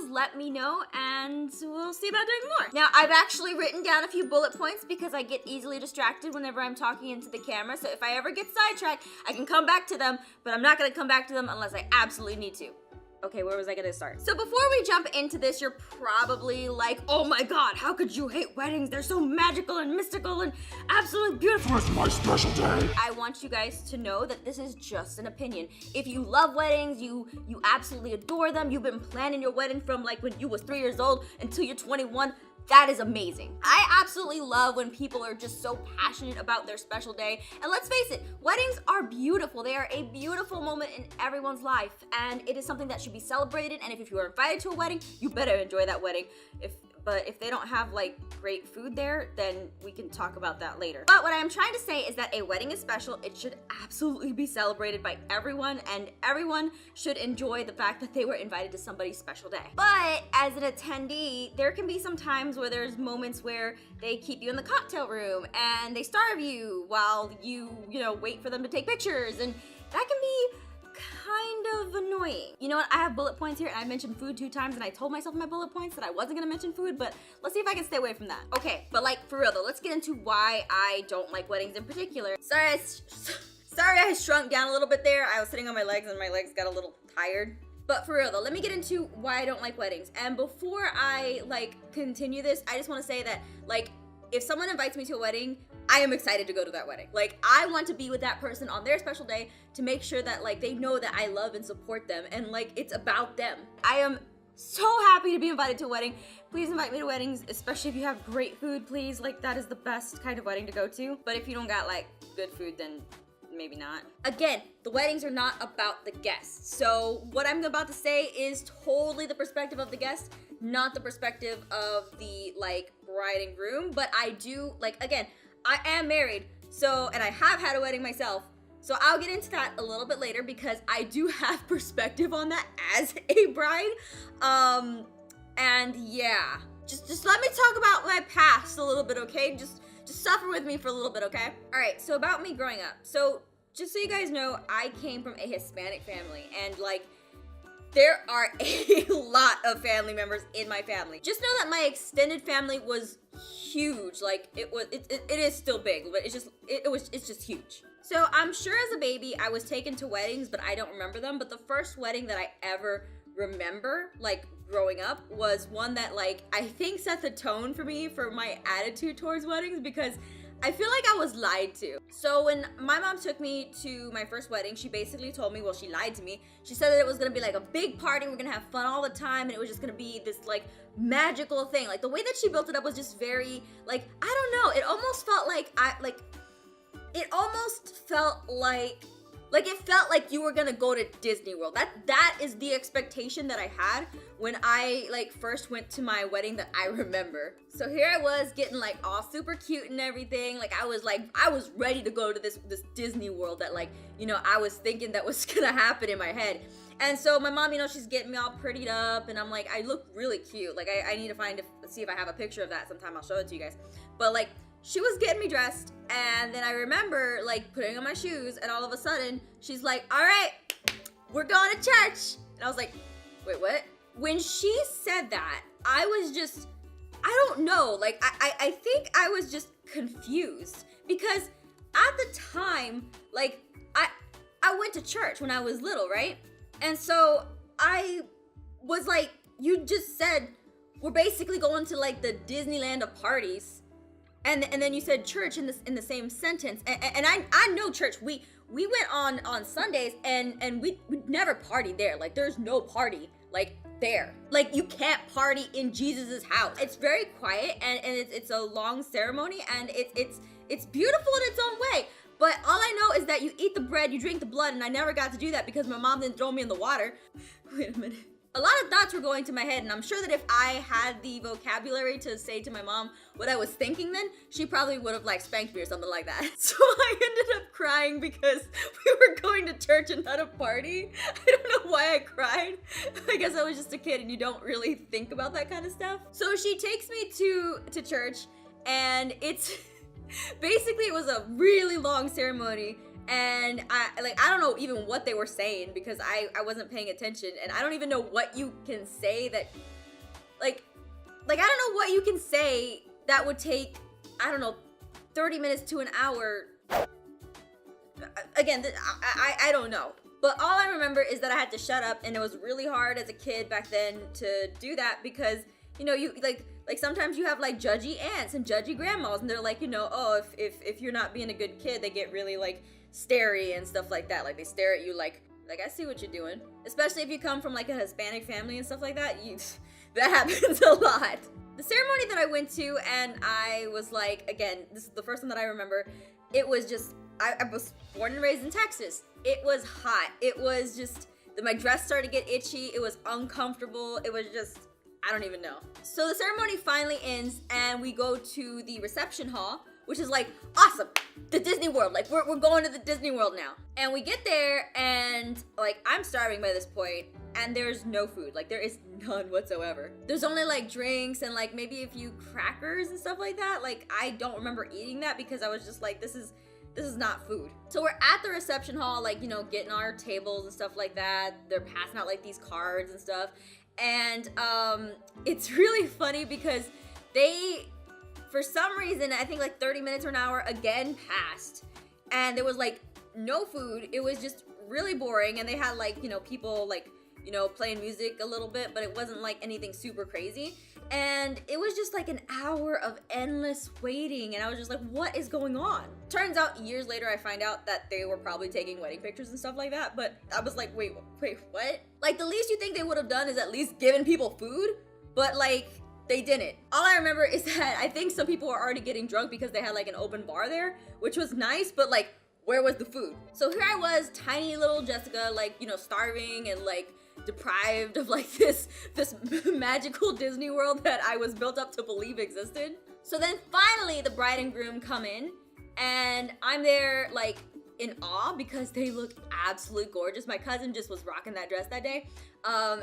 let me know and we'll see about doing more. Now, I've actually written down a few bullet points because I get easily distracted whenever I'm talking into the camera. So if I ever get sidetracked, I can come back to them, but I'm not gonna come back to them unless I absolutely need to. Okay, where was I gonna start? So before we jump into this, you're probably like, oh my god, how could you hate weddings? They're so magical and mystical and absolutely beautiful. It's my special day. I want you guys to know that this is just an opinion. If you love weddings, you absolutely adore them, you've been planning your wedding from like when you was 3 years old until you're 21, that is amazing. I absolutely love when people are just so passionate about their special day. And let's face it, weddings are beautiful. They are a beautiful moment in everyone's life. And it is something that should be celebrated. And if you are invited to a wedding, you better enjoy that wedding. But if they don't have like great food there, then we can talk about that later. But what I'm trying to say is that a wedding is special. It should absolutely be celebrated by everyone, and everyone should enjoy the fact that they were invited to somebody's special day. But as an attendee, there can be some times where there's moments where they keep you in the cocktail room and they starve you while you wait for them to take pictures, and that can be kind of annoying. You know what? I have bullet points here, and I mentioned food 2 times, and I told myself in my bullet points that I wasn't gonna mention food, but let's see if I can stay away from that. Okay, but like for real though, let's get into why I don't like weddings in particular. Sorry I shrunk down a little bit there. I was sitting on my legs and my legs got a little tired. But for real though, let me get into why I don't like weddings. And before I continue this, I just want to say that if someone invites me to a wedding, I am excited to go to that wedding. I want to be with that person on their special day to make sure that they know that I love and support them, and it's about them. I am so happy to be invited to a wedding. Please invite me to weddings, especially if you have great food, please. That is the best kind of wedding to go to. But if you don't got good food, then maybe not. Again, the weddings are not about the guests. So what I'm about to say is totally the perspective of the guest, not the perspective of the bride and groom. But I do, again, I am married, and I have had a wedding myself. So I'll get into that a little bit later because I do have perspective on that as a bride. And yeah, just let me talk about my past a little bit, okay? Just suffer with me for a little bit, okay? All right, so about me growing up. So just so you guys know, I came from a Hispanic family, and there are a lot of family members in my family. Just know that my extended family was huge. It is still big, but it's just huge. So I'm sure as a baby I was taken to weddings, but I don't remember them. But the first wedding that I ever remember, growing up, was one that I think set the tone for me for my attitude towards weddings, because I feel like I was lied to. So when my mom took me to my first wedding, she basically told me, well, she lied to me. She said that it was gonna be a big party, we're gonna have fun all the time, and it was just gonna be this magical thing. The way that she built it up was just very I don't know, it almost felt it felt like you were gonna go to Disney World. That is the expectation that I had when I first went to my wedding that I remember. So here I was getting all super cute and everything. I was ready to go to this Disney World that I was thinking that was gonna happen in my head. And so my mom, she's getting me all prettied up, and I'm I look really cute. I need to see if I have a picture of that sometime. I'll show it to you guys. But she was getting me dressed, and then I remember putting on my shoes, and all of a sudden she's like, all right, we're going to church. And I was like, wait, what? When she said that, I was just, I don't know, I think I was just confused, because at the time, I went to church when I was little, right? And so I was you just said we're basically going to the Disneyland of parties. And then you said church in the same sentence, and I know church. We went on Sundays, and we never partied there. There's no party there. You can't party in Jesus's house. It's very quiet, and it's a long ceremony, and it's beautiful in its own way. But all I know is that you eat the bread, you drink the blood, and I never got to do that because my mom didn't throw me in the water. Wait a minute. A lot of thoughts were going to my head, and I'm sure that if I had the vocabulary to say to my mom what I was thinking then, she probably would have spanked me or something like that. So I ended up crying because we were going to church and not a party. I don't know why I cried. I guess I was just a kid and you don't really think about that kind of stuff. So she takes me to church, and it's basically, it was a really long ceremony. And I don't know even what they were saying because I wasn't paying attention, and I don't even know what you can say that Like I don't know what you can say that would take, I don't know, 30 minutes to an hour. Again, I don't know. But all I remember is that I had to shut up, and it was really hard as a kid back then to do that because, you know, you like sometimes you have like judgy aunts and judgy grandmas, and they're like, you know, oh, if you're not being a good kid, they get really like starey and stuff like that. Like they stare at you like I see what you're doing. Especially if you come from like a Hispanic family and stuff like that, that happens a lot. The ceremony that I went to, and I was like, again, this is the first one that I remember, it was just, I was born and raised in Texas. It was hot. It was just, my dress started to get itchy. It was uncomfortable. It was just, I don't even know. So the ceremony finally ends, and we go to the reception hall, which is like, awesome, the Disney World. Like, we're going to the Disney World now. And we get there, and like, I'm starving by this point, and there's no food. Like, there is none whatsoever. There's only like drinks and like maybe a few crackers and stuff like that. Like, I don't remember eating that because I was just like, this is not food. So we're at the reception hall, like, you know, getting our tables and stuff like that. They're passing out like these cards and stuff. And it's really funny because they, for some reason, I think like 30 minutes or an hour again passed, and there was like no food. It was just really boring, and they had like, you know, people like, you know, playing music a little bit, but it wasn't like anything super crazy. And it was just like an hour of endless waiting, and I was just like, what is going on? Turns out years later I find out that they were probably taking wedding pictures and stuff like that, but I was like, wait, what? Like, the least you think they would have done is at least given people food, but like, they didn't. All I remember is that I think some people were already getting drunk because they had like an open bar there, which was nice, but like, where was the food? So here I was, tiny little Jessica, like, you know, starving and like deprived of like this magical Disney World that I was built up to believe existed. So then finally the bride and groom come in, and I'm there like in awe because they look absolutely gorgeous. My cousin just was rocking that dress that day.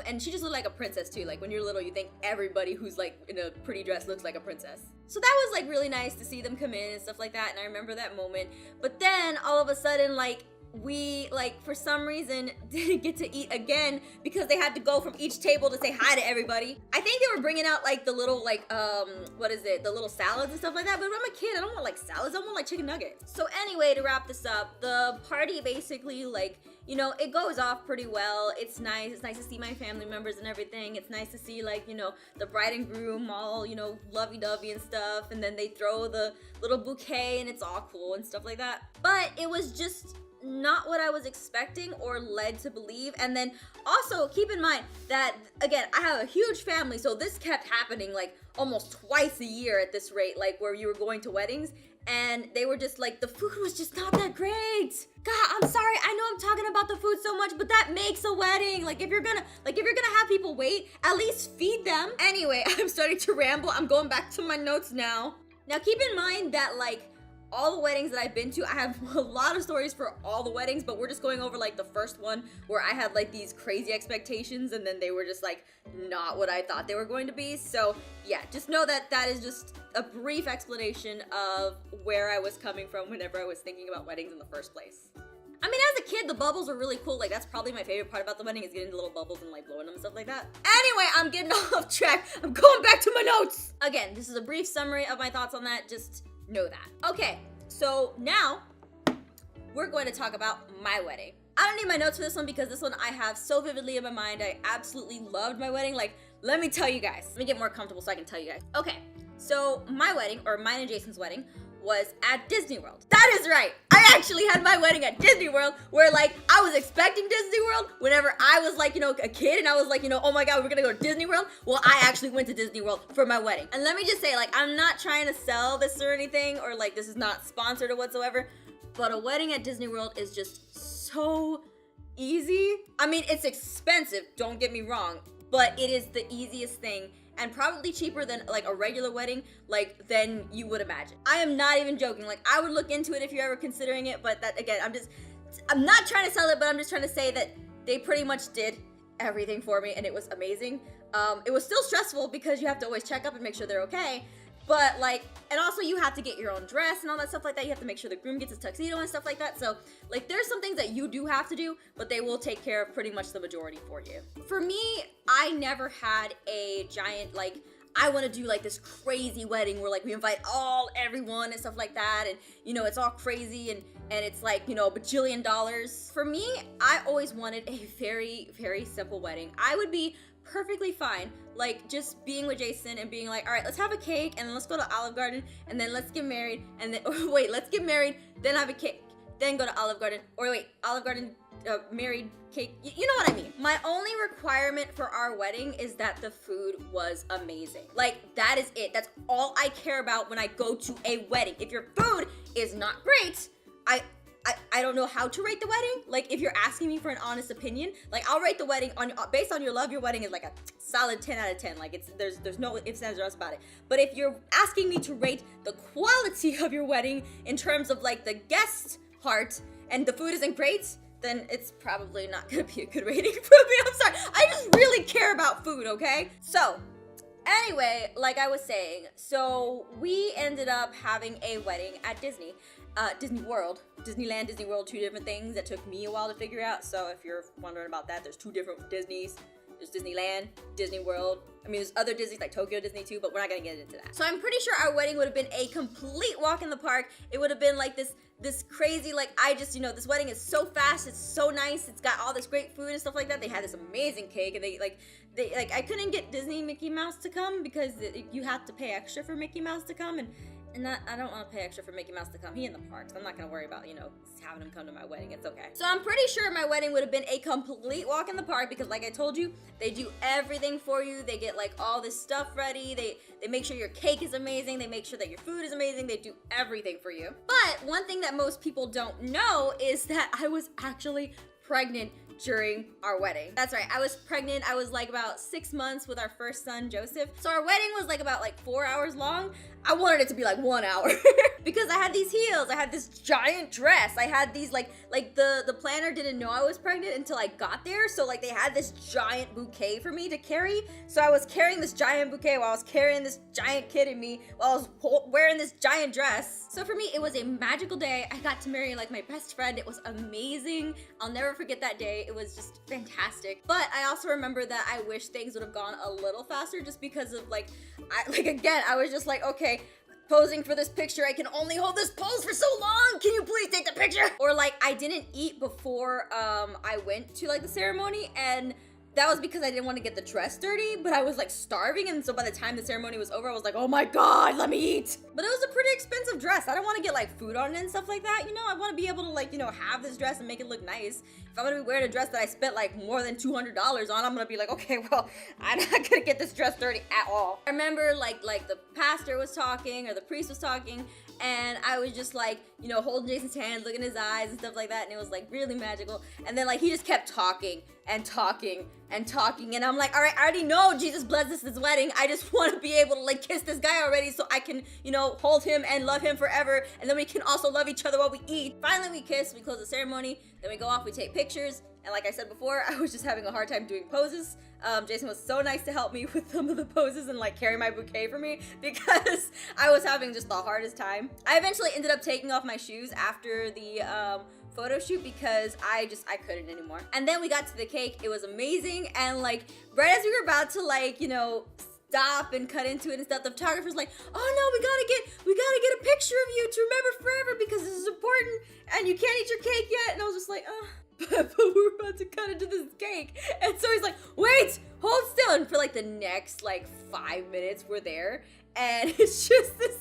And she just looked like a princess too. Like, when you're little, you think everybody who's like in a pretty dress looks like a princess. So that was like really nice to see them come in and stuff like that, and I remember that moment. But then all of a sudden, like, we, like, for some reason didn't get to eat again because they had to go from each table to say hi to everybody. I think they were bringing out like the little like the little salads and stuff like that, but I'm a kid, I don't want like salads, I want like chicken nuggets. So anyway, to wrap this up, the party basically, like, you know, it goes off pretty well. It's nice to see my family members and everything. It's nice to see, like, you know, the bride and groom all, you know, lovey-dovey and stuff, and then they throw the little bouquet and it's all cool and stuff like that. But it was just not what I was expecting or led to believe. And then also keep in mind that, again, I have a huge family, so this kept happening like almost twice a year at this rate, like where you were going to weddings, and they were just like, the food was just not that great. God, I'm sorry, I know I'm talking about the food so much, but that makes a wedding. Like, if you're gonna have people wait, at least feed them. Anyway, I'm starting to ramble. I'm going back to my notes now. Now keep in mind that, like, all the weddings that I've been to, I have a lot of stories for all the weddings, but we're just going over like the first one where I had like these crazy expectations and then they were just like not what I thought they were going to be. So yeah, just know that that is just a brief explanation of where I was coming from whenever I was thinking about weddings in the first place. I mean, as a kid, the bubbles were really cool. Like, that's probably my favorite part about the wedding, is getting the little bubbles and like blowing them and stuff like that. Anyway, I'm getting off track. I'm going back to my notes. Again, this is a brief summary of my thoughts on that. Just know that. Okay, so now we're going to talk about my wedding. I don't need my notes for this one because this one I have so vividly in my mind. I absolutely loved my wedding. Like, let me tell you guys. Let me get more comfortable so I can tell you guys. Okay, so my wedding, or mine and Jason's wedding, was at Disney World. That is right. I actually had my wedding at Disney World, where like I was expecting Disney World whenever I was like, you know, a kid, and I was like, you know, oh my God, we're gonna go to Disney World. Well, I actually went to Disney World for my wedding. And let me just say, like, I'm not trying to sell this or anything, or like this is not sponsored or whatsoever, but a wedding at Disney World is just so easy. I mean, it's expensive, don't get me wrong, but it is the easiest thing, and probably cheaper than like a regular wedding, like than you would imagine. I am not even joking. Like, I would look into it if you're ever considering it, but that, again, I'm not trying to sell it, but I'm just trying to say that they pretty much did everything for me, and it was amazing. It was still stressful because you have to always check up and make sure they're okay, But like, and also you have to get your own dress and all that stuff like that. You have to make sure the groom gets his tuxedo and stuff like that. So like, there's some things that you do have to do, but they will take care of pretty much the majority for you. For me, I never had a giant, like, I want to do like this crazy wedding where like we invite everyone and stuff like that, and you know, it's all crazy and it's like, you know, $1 bajillion. For me, I always wanted a very, very simple wedding. I would be perfectly fine like just being with Jason and being like, all right, let's have a cake and then let's go to Olive Garden and then let's get married and then wait, let's get married, then have a cake, then go to Olive Garden, or wait, Olive Garden, married, cake, you know what I mean. My only requirement for our wedding is that the food was amazing. Like, that is it. That's all I care about when I go to a wedding. If your food is not great, I don't know how to rate the wedding. Like, if you're asking me for an honest opinion, like, I'll rate the wedding on based on your love. Your wedding is like a solid 10 out of 10. Like, there's no ifs, ands, or buts about it. But if you're asking me to rate the quality of your wedding in terms of like the guest part and the food isn't great, then it's probably not gonna be a good rating for me. I'm sorry. I just really care about food, okay? So, anyway, like I was saying, so we ended up having a wedding at Disney. Disney World. Disneyland, Disney World, two different things that took me a while to figure out. So if you're wondering about that, there's two different Disneys. There's Disneyland, Disney World. I mean, there's other Disneys like Tokyo Disney too, but we're not gonna get into that. So I'm pretty sure our wedding would have been a complete walk in the park. It would have been like this crazy, like, I just, you know, this wedding is so fast, it's so nice, it's got all this great food and stuff like that. They had this amazing cake, and they I couldn't get Disney Mickey Mouse to come because you have to pay extra for Mickey Mouse to come, and I don't want to pay extra for Mickey Mouse to come. He in the parks. I'm not gonna worry about, you know, having him come to my wedding. It's okay. So I'm pretty sure my wedding would have been a complete walk in the park because, like I told you, they do everything for you. They get like all this stuff ready. They make sure your cake is amazing. They make sure that your food is amazing. They do everything for you. But one thing that most people don't know is that I was actually pregnant during our wedding. That's right, I was pregnant. I was like about 6 months with our first son, Joseph. So our wedding was like about like 4 hours long. I wanted it to be like 1 hour because I had these heels, I had this giant dress, I had these like the planner didn't know I was pregnant until I got there. So like they had this giant bouquet for me to carry. So I was carrying this giant bouquet while I was carrying this giant kid in me while I was wearing this giant dress. So for me, it was a magical day. I got to marry like my best friend. It was amazing. I'll never forget that day. It was just fantastic. But I also remember that I wish things would have gone a little faster just because of like, I was just like, okay, posing for this picture, I can only hold this pose for so long. Can you please take the picture? Or like, I didn't eat before I went to like the ceremony, and that was because I didn't want to get the dress dirty, but I was like starving, and so by the time the ceremony was over, I was like, oh my god, let me eat. But it was a pretty expensive dress. I don't want to get like food on it and stuff like that, you know? I want to be able to like, you know, have this dress and make it look nice. If I'm gonna be wearing a dress that I spent like more than $200 on, I'm gonna be like, okay, well, I'm not gonna get this dress dirty at all. I remember like the pastor was talking, or the priest was talking, and I was just like, you know, holding Jason's hand, looking in his eyes and stuff like that, and it was like really magical. And then like he just kept talking and talking and talking, and I'm like, all right, I already know Jesus blessed this wedding. I just want to be able to like kiss this guy already so I can, you know, hold him and love him forever, and then we can also love each other while we eat. Finally we kiss, we close the ceremony, then we go off, we take pictures, and like I said before, I was just having a hard time doing poses. Jason was so nice to help me with some of the poses and like carry my bouquet for me because I was having just the hardest time. I eventually ended up taking off my shoes after the photo shoot because I couldn't anymore. And then we got to the cake. It was amazing, and like right as we were about to like, you know, stop and cut into it and stuff, the photographer's like, oh no, we gotta get a picture of you to remember forever because this is important and you can't eat your cake yet. And I was just like, but we were about to cut into this cake. And so he's like, wait, hold still. And for like the next like 5 minutes we're there, and it's just this,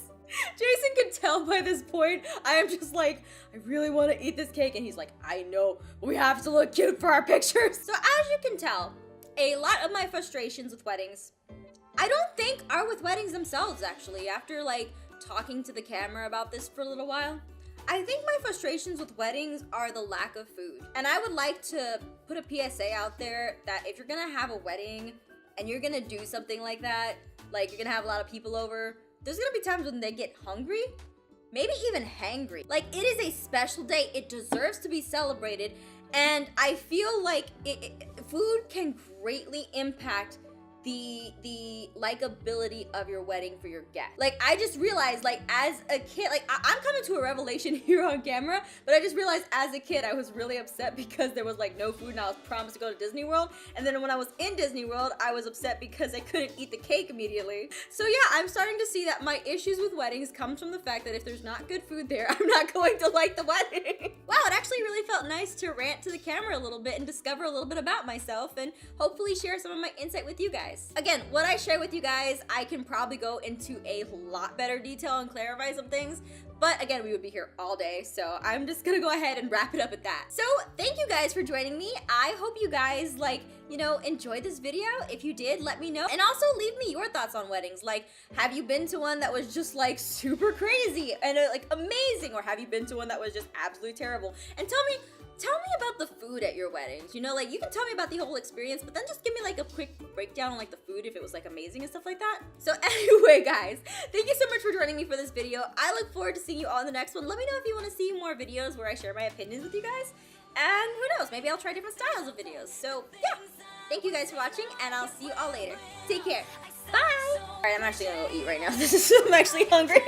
Jason can tell by this point, I am just like, I really want to eat this cake. And he's like, I know, we have to look cute for our pictures. So as you can tell, a lot of my frustrations with weddings, I don't think are with weddings themselves actually. After like talking to the camera about this for a little while, I think my frustrations with weddings are the lack of food. And I would like to put a PSA out there that if you're gonna have a wedding and you're gonna do something like that, like you're gonna have a lot of people over, there's gonna be times when they get hungry, maybe even hangry. Like, it is a special day, it deserves to be celebrated, and I feel like food can greatly impact the likability of your wedding for your guests. Like, I just realized, like, as a kid, like, I'm coming to a revelation here on camera, but I just realized as a kid I was really upset because there was like no food and I was promised to go to Disney World, and then when I was in Disney World I was upset because I couldn't eat the cake immediately. So yeah, I'm starting to see that my issues with weddings comes from the fact that if there's not good food there, I'm not going to like the wedding. Wow, it actually really felt nice to rant to the camera a little bit and discover a little bit about myself and hopefully share some of my insight with you guys. Again, what I share with you guys, I can probably go into a lot better detail and clarify some things, but again, we would be here all day, so I'm just gonna go ahead and wrap it up at that. So thank you guys for joining me. I hope you guys, like, you know, enjoyed this video. If you did, let me know. And also leave me your thoughts on weddings. Like, have you been to one that was just like super crazy and like amazing? Or have you been to one that was just absolutely terrible? And tell me about the food at your weddings. You know, like, you can tell me about the whole experience, but then just give me like a quick breakdown on like the food if it was like amazing and stuff like that. So anyway, guys, thank you so much for joining me for this video. I look forward to seeing you all in the next one. Let me know if you want to see more videos where I share my opinions with you guys. And who knows, maybe I'll try different styles of videos. So yeah, thank you guys for watching, and I'll see you all later. Take care. Bye. All right, I'm actually gonna go eat right now. I'm actually hungry.